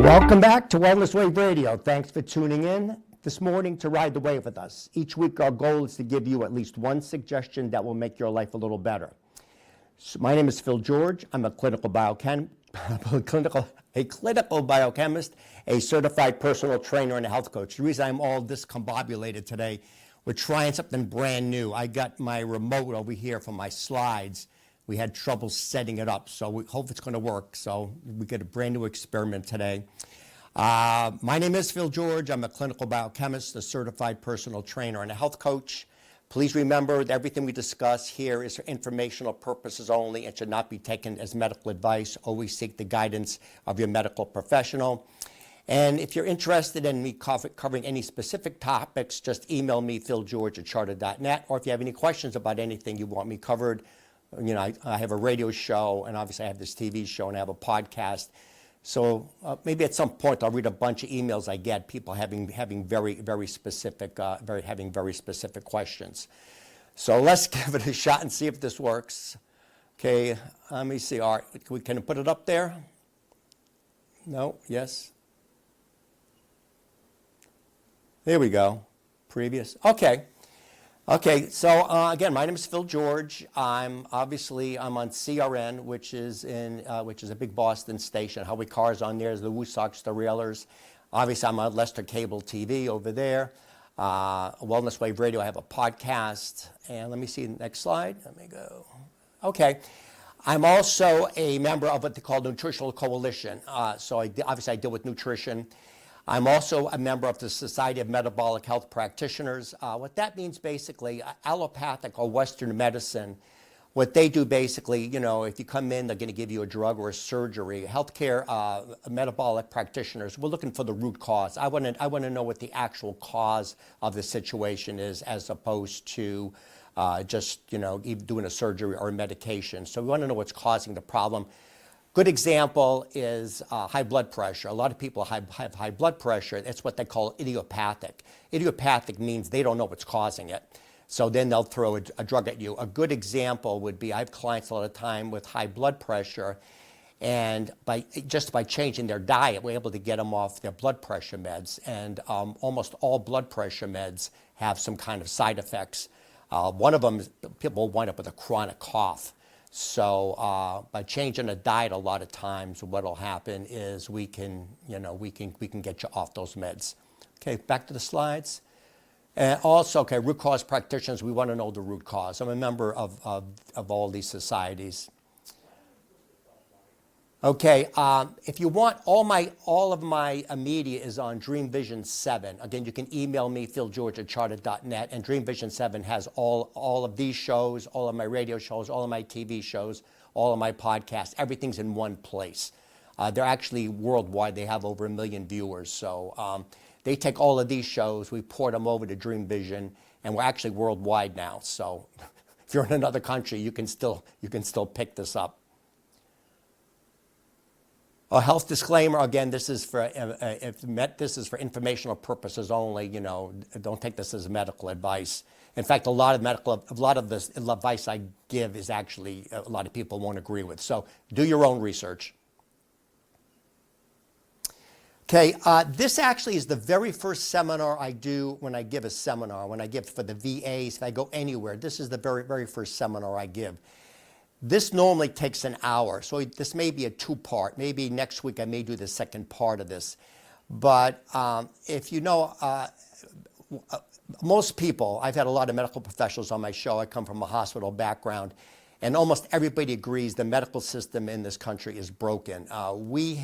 Welcome back to Wellness Wave Radio. Thanks for tuning in this morning to ride the wave with us. Each week our goal is to give you at least one suggestion that will make your life a little better. So my name is Phil George. I'm a clinical biochemist, a certified personal trainer and a health coach. The reason I'm all discombobulated today, we're trying something brand new. I got my remote over here for my slides. We had trouble setting it up, so we hope it's going to work. So we get a brand new experiment today. My name is Phil George. I'm a clinical biochemist, a certified personal trainer, and a health coach. Please remember that everything we discuss here is for informational purposes only and should not be taken as medical advice. Always seek the guidance of your medical professional. And if you're interested in me covering any specific topics, just email me, philgeorge@charter.net. Or if you have any questions about anything you want me covered, you know, I have a radio show, and obviously I have this TV show, and I have a podcast. So maybe at some point I'll read a bunch of emails I get, people having very specific questions. So let's give it a shot and see if this works. Okay, let me see. All right, can we put it up there? No. Yes. There we go. Previous. Okay. So again, my name is Phil George. I'm on CRN, which is a big Boston station. How we cars on there is the Woosocks, the Railers. Obviously, I'm on Leicester Cable TV over there. Wellness Wave Radio. I have a podcast. And let me see the next slide. Let me go. Okay. I'm also a member of what they call Nutritional Coalition. So obviously I deal with nutrition. I'm also a member of the Society of Metabolic Health Practitioners. What that means basically, allopathic or Western medicine, what they do basically, you know, if you come in, they're going to give you a drug or a surgery. Healthcare metabolic practitioners, we're looking for the root cause. I want to know what the actual cause of the situation is, as opposed to just, you know, doing a surgery or a medication. So we want to know what's causing the problem. Good example is high blood pressure. A lot of people have high blood pressure. It's what they call idiopathic. Idiopathic means they don't know what's causing it. So then they'll throw a drug at you. A good example would be, I have clients a lot of time with high blood pressure, and just by changing their diet, we're able to get them off their blood pressure meds. And almost all blood pressure meds have some kind of side effects. One of them is people wind up with a chronic cough. So by changing the diet, a lot of times what will happen is we can get you off those meds. Okay, back to the slides. And also, okay, root cause practitioners, we want to know the root cause. I'm a member of all these societies. Okay, if you want, all of my media is on Dreamvisions 7. Again, you can email me, philgeorge@charter.net, and Dreamvisions 7 has all of these shows, all of my radio shows, all of my TV shows, all of my podcasts. Everything's in one place. They're actually worldwide. They have over 1 million viewers. So they take all of these shows, we port them over to Dreamvision, and we're actually worldwide now. So if you're in another country, you can still pick this up. A health disclaimer, again, this is for informational purposes only. You know, don't take this as medical advice. In fact, a lot of this advice I give is actually a lot of people won't agree with. So do your own research. Okay, this actually is the very first seminar I do when I give a seminar. When I give for the VAs, if I go anywhere, this is the very first seminar I give. This normally takes an hour, so this may be a two-part. Maybe next week I may do the second part of this. But if you know, most people, I've had a lot of medical professionals on my show. I come from a hospital background, and almost everybody agrees the medical system in this country is broken. We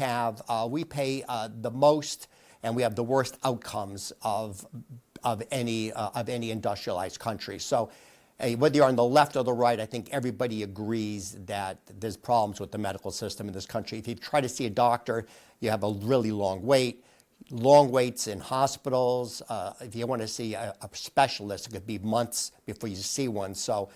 pay the most, and we have the worst outcomes of any industrialized country. So whether you're on the left or the right, I think everybody agrees that there's problems with the medical system in this country. If you try to see a doctor, you have a really long waits in hospitals. If you want to see a specialist, it could be months before you see one. So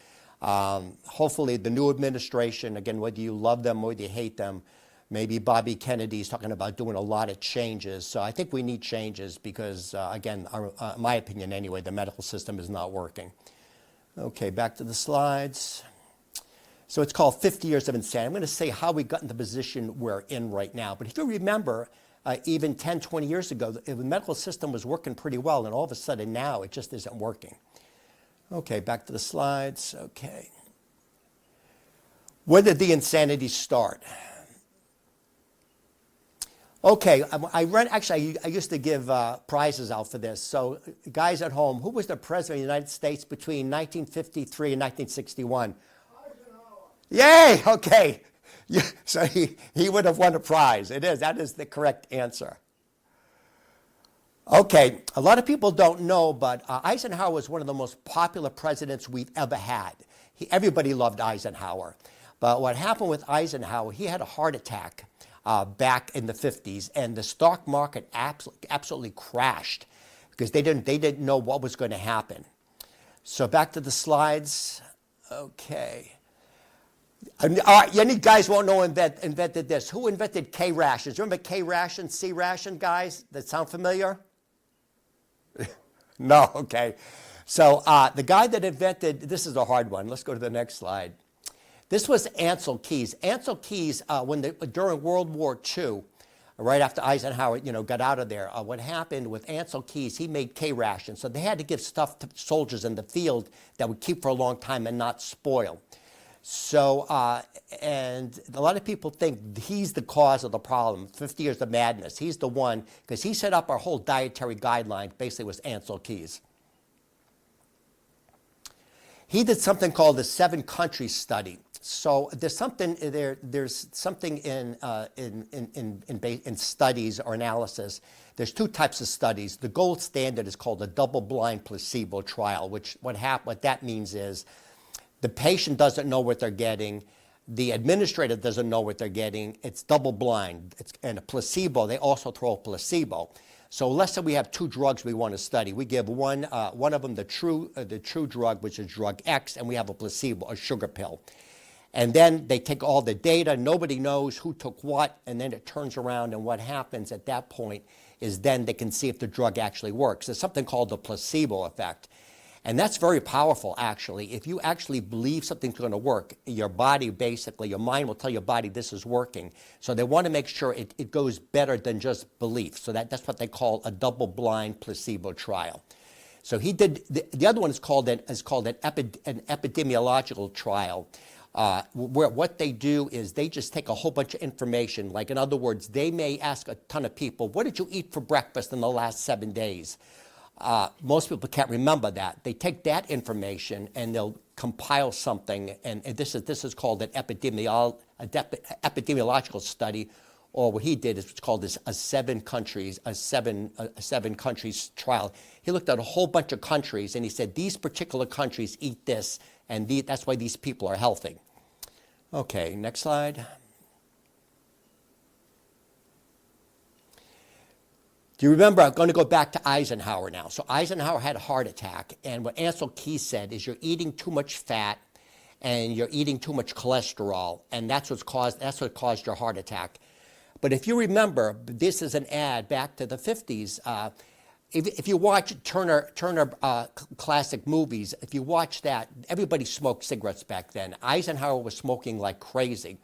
hopefully the new administration, again, whether you love them or whether you hate them, maybe Bobby Kennedy's talking about doing a lot of changes. So I think we need changes because, again, my opinion anyway, the medical system is not working. Okay, back to the slides. So it's called 50 Years of Insanity. I'm going to say how we got in the position we're in right now. But if you remember, even 10, 20 years ago, the medical system was working pretty well, and all of a sudden now it just isn't working. Okay, back to the slides. Okay. Where did the insanity start? Okay, actually, I used to give prizes out for this. So, guys at home, who was the president of the United States between 1953 and 1961? Yay! Okay. Yeah, so he would have won a prize. That is the correct answer. Okay, a lot of people don't know, but Eisenhower was one of the most popular presidents we've ever had. Everybody loved Eisenhower. But what happened with Eisenhower, he had a heart attack back in the 50s, and the stock market absolutely crashed because they didn't know what was going to happen. So back to the slides. Okay. Any guys won't know invented this. Who invented K rations? Remember K ration, C ration, guys? That sound familiar? No, okay. So the guy that invented, this is a hard one. Let's go to the next slide. This was Ancel Keys. Ancel Keys, during World War II, right after Eisenhower, got out of there, what happened with Ancel Keys, he made K rations. So they had to give stuff to soldiers in the field that would keep for a long time and not spoil. So, and a lot of people think he's the cause of the problem, 50 years of madness. He's the one, because he set up our whole dietary guidelines, basically was Ancel Keys. He did something called the 7 countries study. So there's something in studies or analysis. There's 2 types of studies. The gold standard is called a double-blind placebo trial, what that means is the patient doesn't know what they're getting. The administrator doesn't know what they're getting. It's double-blind. And a placebo, they also throw a placebo. So let's say we have 2 drugs we want to study. We give one of them the true drug, which is drug X, and we have a placebo, a sugar pill. And then they take all the data. Nobody knows who took what, and then it turns around, and what happens at that point is then they can see if the drug actually works. There's something called the placebo effect. And that's very powerful, actually. If you actually believe something's going to work, your body, basically, your mind will tell your body this is working. So they want to make sure it goes better than just belief. So that's what they call a double-blind placebo trial. So he did, the other one is called an epidemiological trial, where what they do is they just take a whole bunch of information. Like, in other words, they may ask a ton of people, what did you eat for breakfast in the last 7 days? Most people can't remember that. They take that information and they'll compile something, and this is called an epidemiological study, or what he did is what's called a 7 countries trial. He looked at a whole bunch of countries and he said these particular countries eat this, and that's why these people are healthy. Okay, next slide. Do you remember, I'm going to go back to Eisenhower now. So Eisenhower had a heart attack, and what Ancel Keys said is you're eating too much fat and you're eating too much cholesterol, and that's what caused your heart attack. But if you remember, this is an ad back to the 50s. If you watch Turner classic movies, if you watch that, everybody smoked cigarettes back then. Eisenhower was smoking like crazy.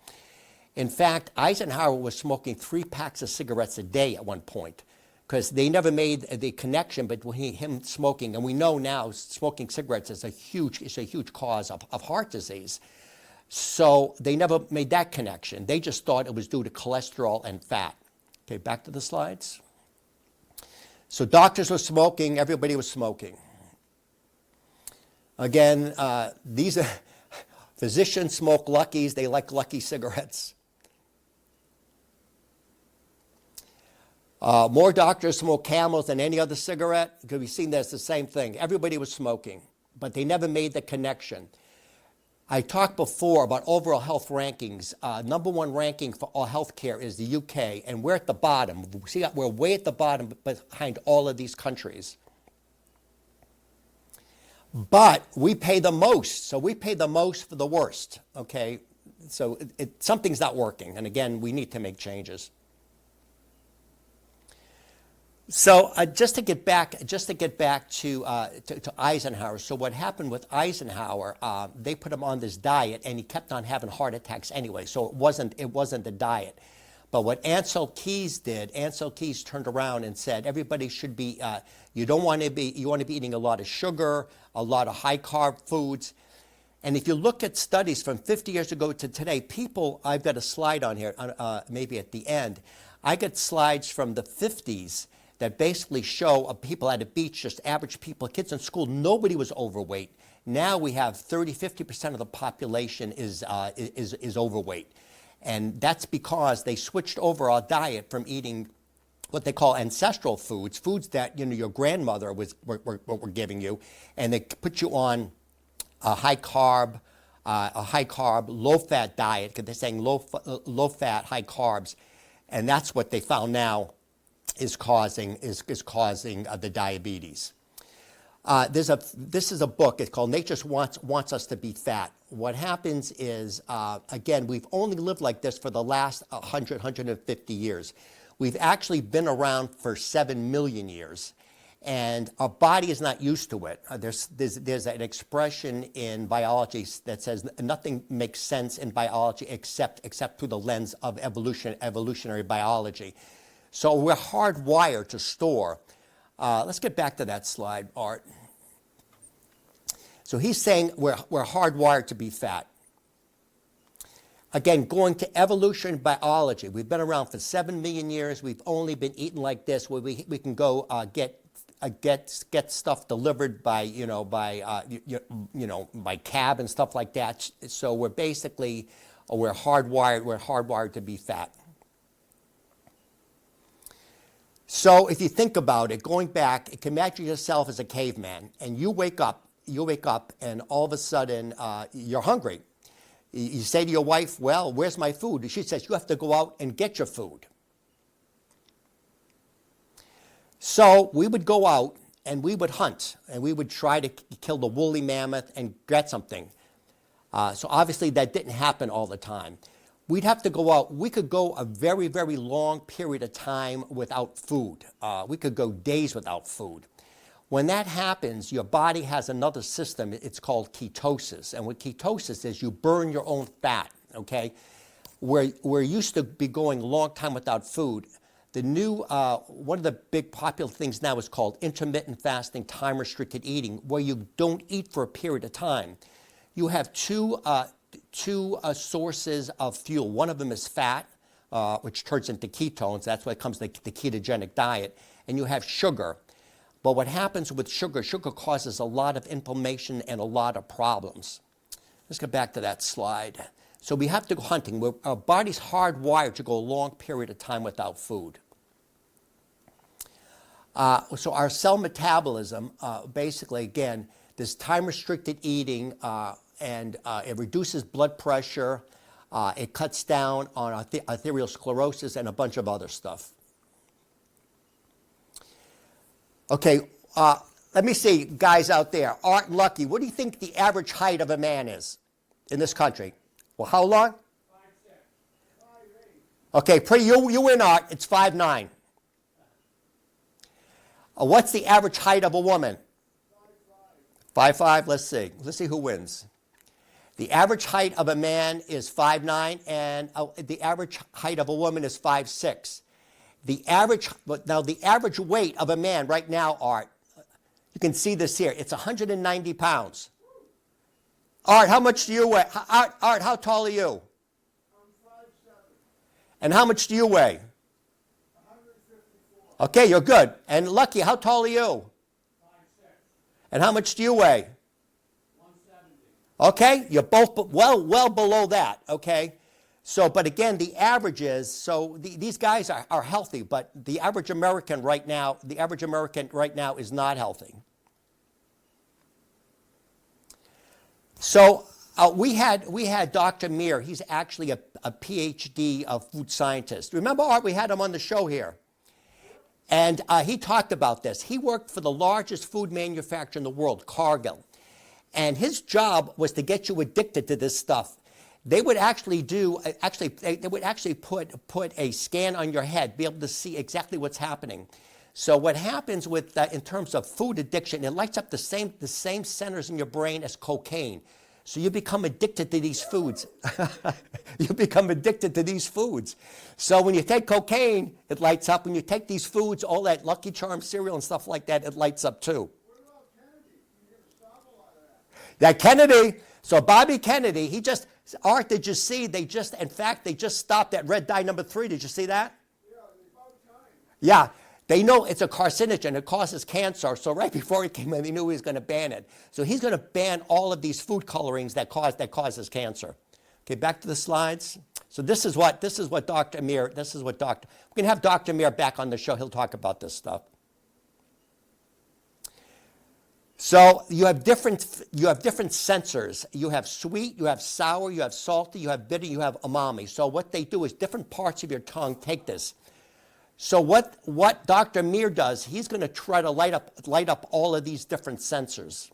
In fact, Eisenhower was smoking 3 packs of cigarettes a day at one point, because they never made the connection between him smoking, and we know now smoking cigarettes is a huge cause of heart disease. So they never made that connection. They just thought it was due to cholesterol and fat. Okay, back to the slides. So doctors were smoking, everybody was smoking. Again, these are physicians smoke Luckies, they like Lucky cigarettes. More doctors smoke Camels than any other cigarette, because we've seen that's the same thing. Everybody was smoking, but they never made the connection. I talked before about overall health rankings. Number 1 ranking for all health care is the UK, and we're at the bottom. See, we're way at the bottom behind all of these countries. But we pay the most, so we pay the most for the worst, okay? So something's not working, and again, we need to make changes. So just to get back to Eisenhower. So what happened with Eisenhower? They put him on this diet, and he kept on having heart attacks anyway. So it wasn't the diet, But what Ansel Keys did, Ansel Keys turned around and said, everybody should be, you want to be eating a lot of sugar, a lot of high carb foods. And if you look at studies from 50 years ago to today, people, I've got a slide on here, maybe at the end. I got slides from the 50s that basically show people at a beach, just average people, kids in school, nobody was overweight. Now we have 50% of the population is overweight. And that's because they switched over our diet from eating what they call ancestral foods, foods that your grandmother were giving you, and they put you on a high carb, low fat diet, because they're saying low fat, high carbs, and that's what they found now is causing the diabetes. This is a book. It's called Nature Wants Us to Be Fat. What happens is, again, we've only lived like this for the last 150 years. We've actually been around for 7 million years. And our body is not used to it. There's an expression in biology that says nothing makes sense in biology except through the lens of evolutionary biology. So we're hardwired to store. Let's get back to that slide, Art. So he's saying we're hardwired to be fat. Again, going to evolutionary biology, we've been around for 7 million years. We've only been eating like this, where we can go get stuff delivered by by cab and stuff like that. So we're basically we're hardwired to be fat. So if you think about it, going back, you can imagine yourself as a caveman, and you wake up, and all of a sudden you're hungry. You say to your wife, "Well, where's my food?" And she says, "You have to go out and get your food." So we would go out and we would hunt, and we would try to kill the woolly mammoth and get something. So obviously that didn't happen all the time. We'd have to go out. We could go a very, very long period of time without food. We could go days without food. When that happens, your body has another system. It's called ketosis. And what ketosis is, you burn your own fat, okay? We're used to be going a long time without food. The new, one of the big popular things now is called intermittent fasting, time-restricted eating, where you don't eat for a period of time. You have two sources of fuel. One of them is fat, which turns into ketones. That's why it comes the ketogenic diet. And you have sugar. But what happens with sugar causes a lot of inflammation and a lot of problems. Let's get back to that slide. So we have to go hunting. Our body's hardwired to go a long period of time without food. So our cell metabolism, basically, again, this time-restricted eating, and it reduces blood pressure. It cuts down on arteriosclerosis and a bunch of other stuff. Okay, let me see, guys out there. Art and Lucky, what do you think the average height of a man is in this country? Well, how long? 5'6". 5'8". Okay, you win, Art. It's 5'9". What's the average height of a woman? 5'5". 5'5". Let's see. Let's see who wins. The average height of a man is 5'9", and the average height of a woman is 5'6". The average weight of a man right now, Art, you can see this here. It's 190 pounds. Art, how much do you weigh? Art, how tall are you? I'm 5'7". And how much do you weigh? 154. Okay, you're good. And Lucky, how tall are you? 5'6". And how much do you weigh? 170. Okay, you're both well below that, okay? So, but again, the average is, so these guys are healthy, but the average American right now is not healthy. So we had Dr. Meir. He's actually a PhD of food scientist. Remember, Art, we had him on the show here. And he talked about this. He worked for the largest food manufacturer in the world, Cargill. And his job was to get you addicted to this stuff. They would actually put a scan on your head, be able to see exactly what's happening. So what happens with in terms of food addiction, it lights up the same centers in your brain as cocaine. So you become addicted to these foods. You become addicted to these foods. So when you take cocaine, it lights up. When you take these foods, all that Lucky Charms cereal and stuff like that, it lights up too. What about Kennedy? You're going to stop a lot of that. That Kennedy, so Bobby Kennedy, he just, Art, did you see, in fact, they just stopped at red dye number 3. Did you see that? Yeah, about time. Yeah. They know it's a carcinogen. It causes cancer. So right before he came in, they knew he was going to ban it. So he's going to ban all of these food colorings that causes cancer. Okay, back to the slides. So this is what Dr. Amir. We're going to have Dr. Amir back on the show. He'll talk about this stuff. So you have different sensors. You have sweet, you have sour, you have salty, you have bitter, you have umami. So what they do is different parts of your tongue take this. So what Dr. Amir does, he's going to try to light up all of these different sensors.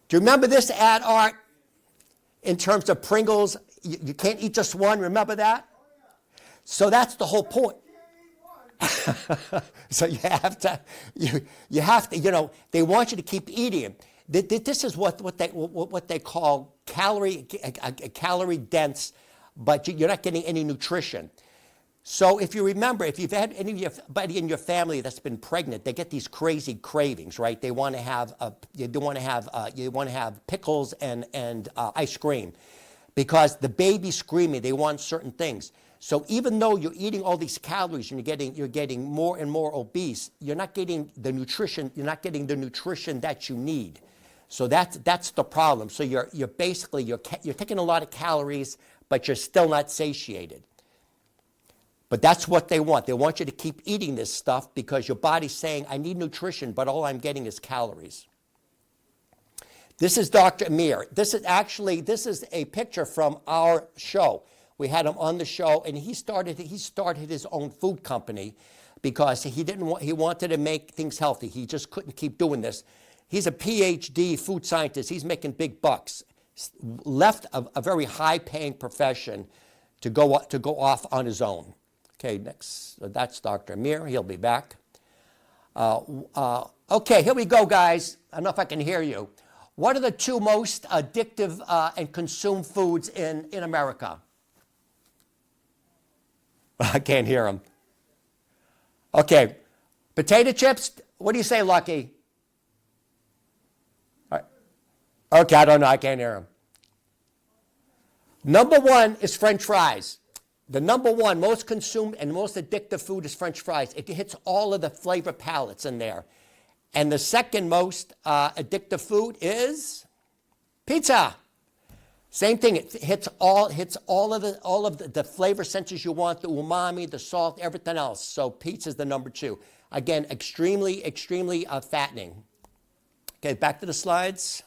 Do you remember this ad, Art? In terms of Pringles, you can't eat just one. Remember that? So that's the whole point. So you have to, they want you to keep eating. This is what they call calorie dense, but you're not getting any nutrition. So if you remember, if you've had anybody in your family that's been pregnant, they get these crazy cravings, right? They want to have pickles and ice cream, because the baby's screaming. They want certain things. So even though you're eating all these calories and you're getting more and more obese, you're not getting the nutrition. You're not getting the nutrition that you need. So that's the problem. So you're taking a lot of calories, but you're still not satiated. But that's what they want. They want you to keep eating this stuff because your body's saying, I need nutrition, but all I'm getting is calories. This is Dr. Amir. This is a picture from our show. We had him on the show, and he started his own food company because he wanted to make things healthy. He just couldn't keep doing this. He's a PhD food scientist. He's making big bucks. Left a very high-paying profession to go off on his own. Okay, next, that's Dr. Amir. He'll be back. Okay, here we go, guys. I don't know if I can hear you. What are the 2 most addictive and consumed foods in America? I can't hear him. Okay, potato chips. What do you say, Lucky? All right. Okay, I don't know. I can't hear him. Number 1 is French fries. The number 1 most consumed and most addictive food is French fries. It hits all of the flavor palettes in there. And the second most addictive food is pizza. Same thing. It hits all of the flavor senses you want, the umami, the salt, everything else. So pizza is the number 2. Again, extremely fattening. Okay, back to the slides.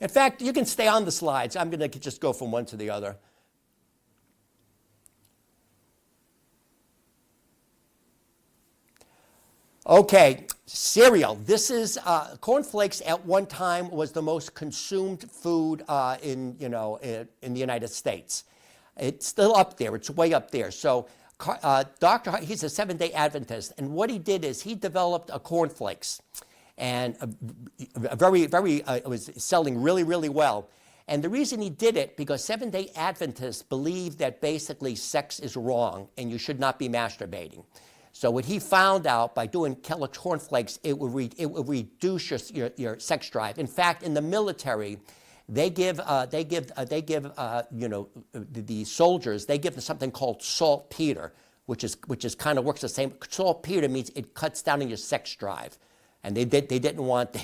In fact, you can stay on the slides. I'm going to just go from one to the other. Okay, cereal. This is cornflakes. At one time was the most consumed food in the United States. It's still up there. It's way up there. So he's a Seventh-day Adventist, and what he did is he developed a cornflakes, and it was selling really well. And the reason he did it, because Seventh-day Adventists believe that basically sex is wrong and you should not be masturbating. So what he found out by doing Kellogg's cornflakes, it would reduce your sex drive. In fact, in the military, the soldiers, they give them something called saltpeter, which is kind of works the same. Saltpeter means it cuts down on your sex drive, and they didn't want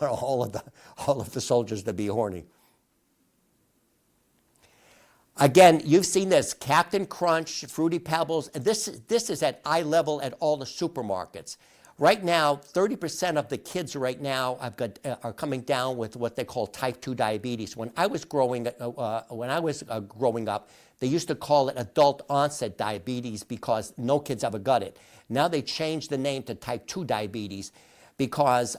all of the soldiers to be horny. Again, you've seen this, Captain Crunch, Fruity Pebbles, and this is at eye level at all the supermarkets. Right now, 30% of the kids right now are coming down with what they call type 2 diabetes. When I was growing up, they used to call it adult onset diabetes because no kids ever got it. Now they changed the name to type 2 diabetes because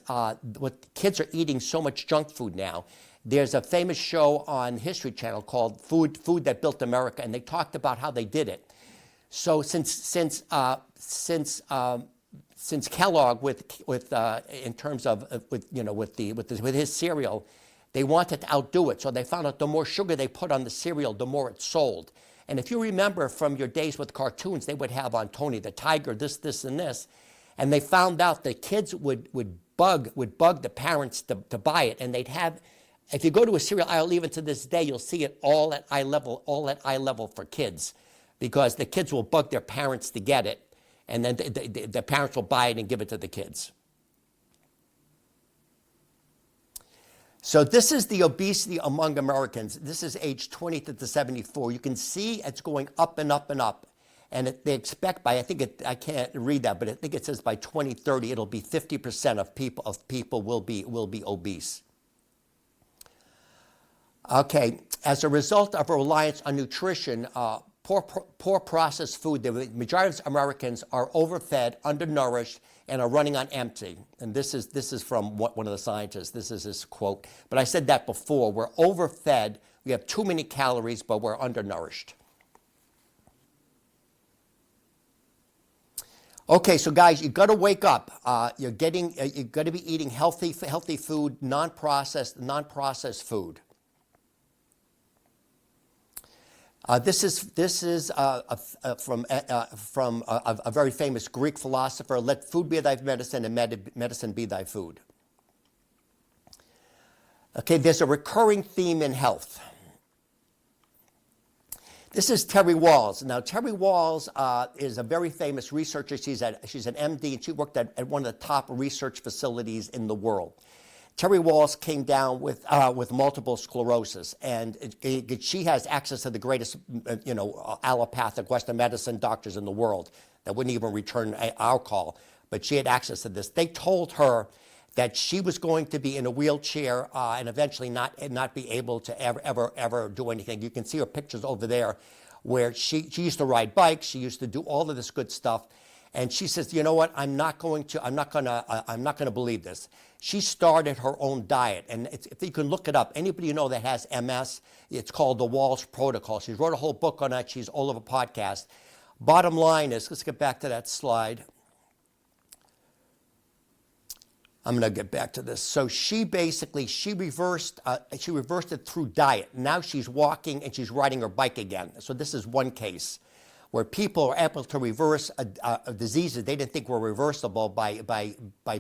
kids are eating so much junk food now. There's a famous show on History Channel called Food That Built America, and they talked about how they did it. So since Kellogg with his cereal, They wanted to outdo it, so they found out the more sugar they put on the cereal, the more it sold. And if you remember from your days with cartoons, they would have on Tony the Tiger, this, and this. And they found out that kids would bug the parents to buy it. And they'd have, if you go to a cereal aisle, even to this day, you'll see it all at eye level for kids. Because the kids will bug their parents to get it. And then the parents will buy it and give it to the kids. So this is the obesity among Americans. This is age 20 to 74. You can see it's going up and up and up. And they expect by, I can't read that, but I think it says by 2030, it'll be 50% of people will be obese. Okay, as a result of a reliance on nutrition, poor processed food, the majority of Americans are overfed, undernourished, and are running on empty. And this is from one of the scientists. This is his quote. But I said that before. We're overfed. We have too many calories, but we're undernourished. Okay, so guys, you got to wake up. You got to be eating healthy food, non-processed food. This is from a very famous Greek philosopher. Let food be thy medicine, and medicine be thy food. Okay, there's a recurring theme in health. This is Terry Wahls. Now, Terry Wahls is a very famous researcher. She's an MD, and she worked at one of the top research facilities in the world. Terry Wahls came down with multiple sclerosis, and she has access to the greatest, allopathic Western medicine doctors in the world that wouldn't even return our call, but she had access to this. They told her that she was going to be in a wheelchair and eventually not be able to ever do anything. You can see her pictures over there, where she used to ride bikes, she used to do all of this good stuff. And she says, you know what, I'm not going to believe this. She started her own diet. And if you can look it up, anybody you know that has MS, it's called the Wahls Protocol. She wrote a whole book on that. She's all over podcasts. Bottom line is, let's get back to that slide. I'm going to get back to this. So she reversed it through diet. Now she's walking and she's riding her bike again. So this is one case where people are able to reverse diseases they didn't think were reversible by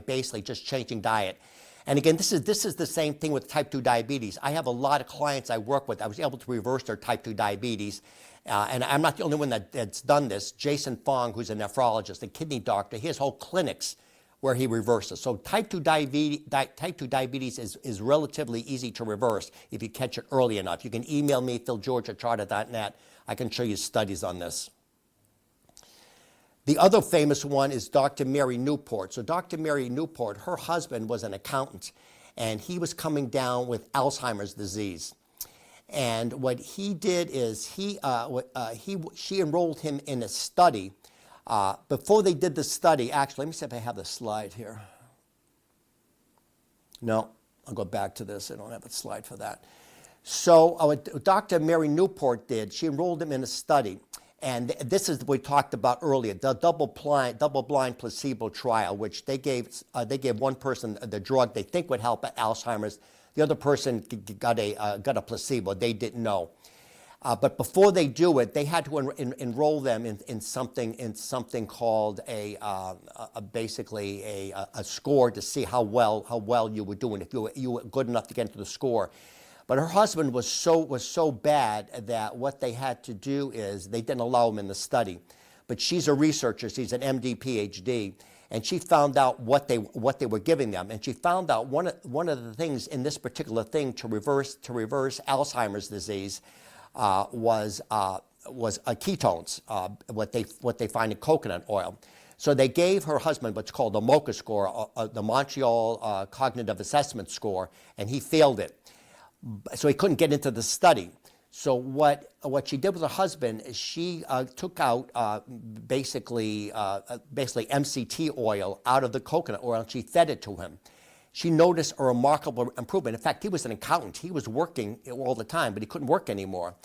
basically just changing diet. And again, this is the same thing with type 2 diabetes. I have a lot of clients I work with. I was able to reverse their type 2 diabetes. And I'm not the only one that's done this. Jason Fong, who's a nephrologist, a kidney doctor, he has whole clinics where he reverses. So type 2 diabetes is relatively easy to reverse if you catch it early enough. You can email me, philgeorge@charter.net. I can show you studies on this. The other famous one is Dr. Mary Newport. So Dr. Mary Newport, her husband was an accountant, and he was coming down with Alzheimer's disease. And what he did is she enrolled him in a study. Before they did the study, actually, let me see if I have the slide here. No, I'll go back to this. I don't have a slide for that. So what Dr. Mary Newport did, she enrolled him in a study. And this is what we talked about earlier, the double-blind placebo trial, which they gave one person the drug they think would help Alzheimer's. The other person got a placebo. They didn't know. But before they do it, they had to enroll them in something called basically a score to see how well you were doing, if you were good enough to get into the score. But her husband was so bad that what they had to do is they didn't allow him in the study. But she's a researcher. She's an MD, PhD, and she found out what they were giving them. And she found out one of the things in this particular thing to reverse Alzheimer's disease was ketones, what they find in coconut oil. So they gave her husband what's called the MOCA score, the Montreal Cognitive Assessment Score, and he failed it. So he couldn't get into the study. So what she did with her husband is she took out basically MCT oil out of the coconut oil, and she fed it to him. She noticed a remarkable improvement. In fact, he was an accountant. He was working all the time, but he couldn't work anymore.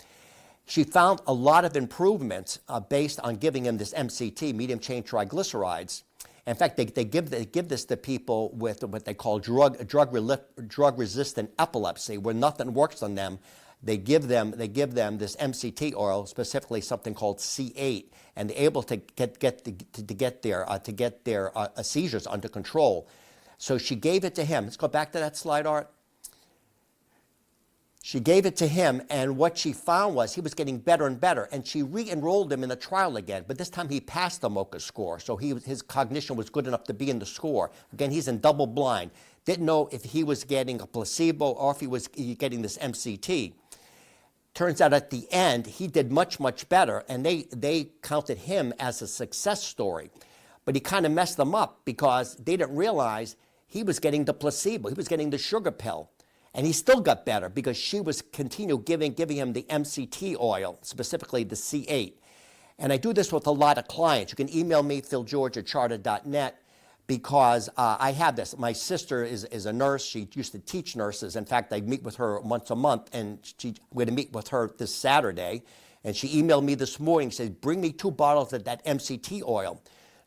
She found a lot of improvements based on giving him this MCT, medium chain triglycerides. In fact, they give this to people with what they call drug-resistant epilepsy, where nothing works on them. They give them this MCT oil, specifically something called C8, and they're able to get their seizures under control. So she gave it to him. Let's go back to that slide, Art. She gave it to him, and what she found was he was getting better and better, and she re-enrolled him in the trial again, but this time he passed the MOCA score, so his cognition was good enough to be in the score. Again, he's in double blind. Didn't know if he was getting a placebo or if he was getting this MCT. Turns out at the end, he did much, much better, and they counted him as a success story. But he kind of messed them up because they didn't realize he was getting the placebo. He was getting the sugar pill. And he still got better because she was continuing giving him the MCT oil, specifically the C8. And I do this with a lot of clients. You can email me, philgeorge@charter.net, because I have this. My sister is a nurse. She used to teach nurses. In fact, I meet with her once a month, and we're going to meet with her this Saturday. And she emailed me this morning, says, bring me 2 bottles of that MCT oil.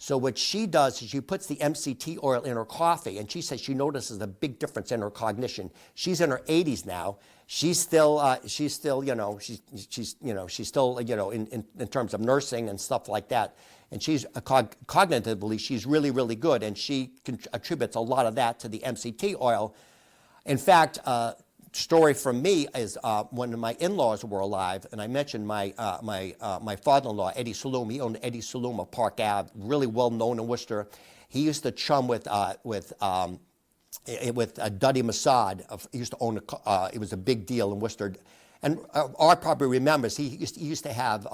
So what she does is she puts the MCT oil in her coffee, and she says she notices a big difference in her cognition. She's in her 80s now. She's still, she's still, in terms of nursing and stuff like that. And she's cognitively, she's really, really good, and she attributes a lot of that to the MCT oil. In fact, story from me is when my in-laws were alive, and I mentioned my father-in-law, Eddie Saloom. He owned Eddie Saloom of Park Ave, really well known in Worcester. He used to chum with Duddy Masad. He used to own it was a big deal in Worcester. And Art probably remembers he used to have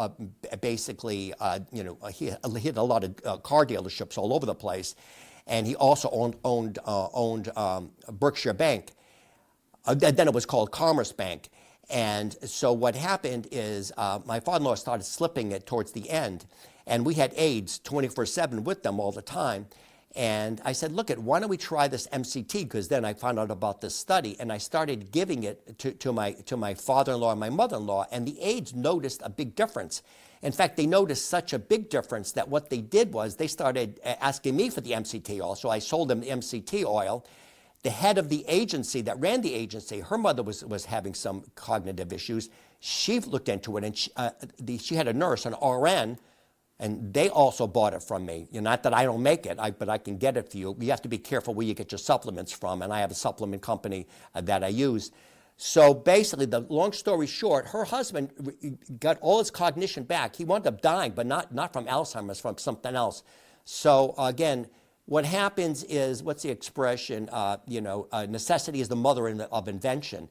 basically he had a lot of car dealerships all over the place, and he also owned Berkshire Bank. Then it was called Commerce Bank. And so what happened is my father-in-law started slipping it towards the end. And we had aides 24/7 with them all the time. And I said, look, why don't we try this MCT? Because then I found out about this study. And I started giving it to my father-in-law and my mother-in-law. And the aides noticed a big difference. In fact, they noticed such a big difference that what they did was they started asking me for the MCT oil. So I sold them the MCT oil. The head of the agency that ran the agency, her mother was having some cognitive issues. She looked into it, and she had a nurse, an RN, and they also bought it from me. Not that I don't make it, but I can get it for you. You have to be careful where you get your supplements from, and I have a supplement company that I use. So basically, the long story short, her husband got all his cognition back. He wound up dying, but not from Alzheimer's, from something else. So again, what happens is, what's the expression? Necessity is the mother of invention.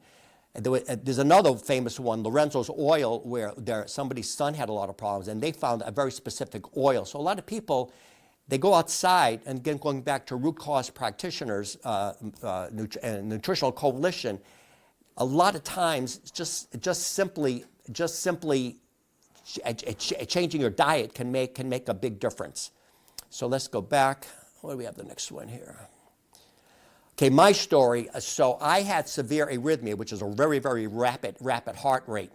There's another famous one, Lorenzo's oil, where somebody's son had a lot of problems, and they found a very specific oil. So a lot of people, they go outside, and again, going back to root cause practitioners and Nutritional Coalition, a lot of times just simply changing your diet can make a big difference. So let's go back. What do we have the next one here? Okay, my story. So I had severe arrhythmia, which is a very, very rapid heart rate.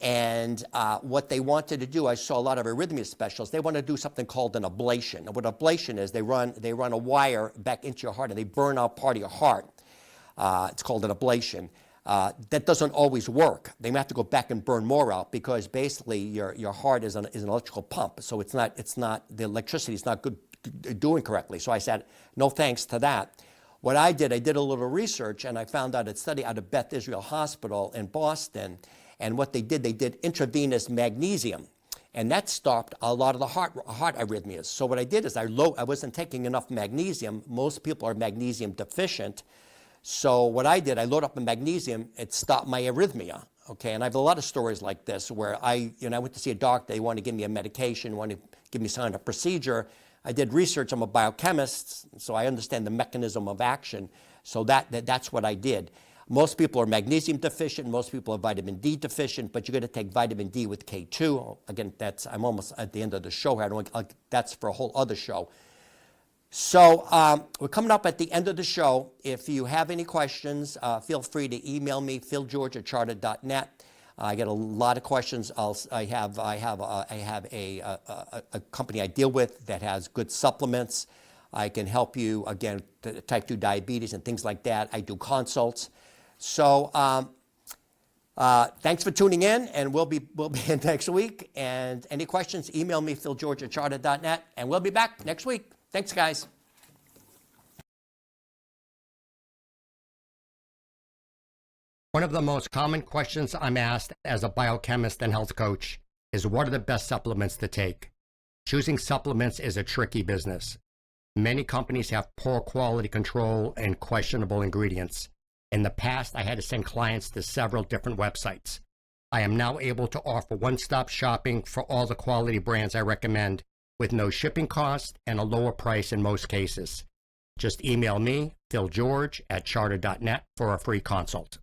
And what they wanted to do, I saw a lot of arrhythmia specialists. They want to do something called an ablation. And what ablation is, they run a wire back into your heart and they burn out part of your heart. It's called an ablation. That doesn't always work. They may have to go back and burn more out because basically your heart is an electrical pump. So it's not the electricity is not doing correctly. So I said, no thanks to that. What I did a little research, and I found out a study out of Beth Israel Hospital in Boston. And what they did intravenous magnesium. And that stopped a lot of the heart arrhythmias. So what I did is I wasn't taking enough magnesium. Most people are magnesium deficient. So what I did, I loaded up the magnesium. It stopped my arrhythmia. Okay, and I have a lot of stories like this where I went to see a doctor. They wanted to give me a medication, wanted to give me some kind of procedure. I did research. I'm a biochemist, so I understand the mechanism of action. So that's what I did. Most people are magnesium deficient. Most people are vitamin D deficient, but you're going to take vitamin D with K2. Again, I'm almost at the end of the show here. That's for a whole other show. So we're coming up at the end of the show. If you have any questions, feel free to email me, philgeorge@charter.net. I get a lot of questions. I have a company I deal with that has good supplements. I can help you, again, type 2 diabetes and things like that. I do consults. So thanks for tuning in, and we'll be in next week. And any questions, email me, philgeorge@charter.net, and we'll be back next week. Thanks, guys. One of the most common questions I'm asked as a biochemist and health coach is, what are the best supplements to take? Choosing supplements is a tricky business. Many companies have poor quality control and questionable ingredients. In the past, I had to send clients to several different websites. I am now able to offer one-stop shopping for all the quality brands I recommend with no shipping cost and a lower price in most cases. Just email me, philgeorge@charter.net, for a free consult.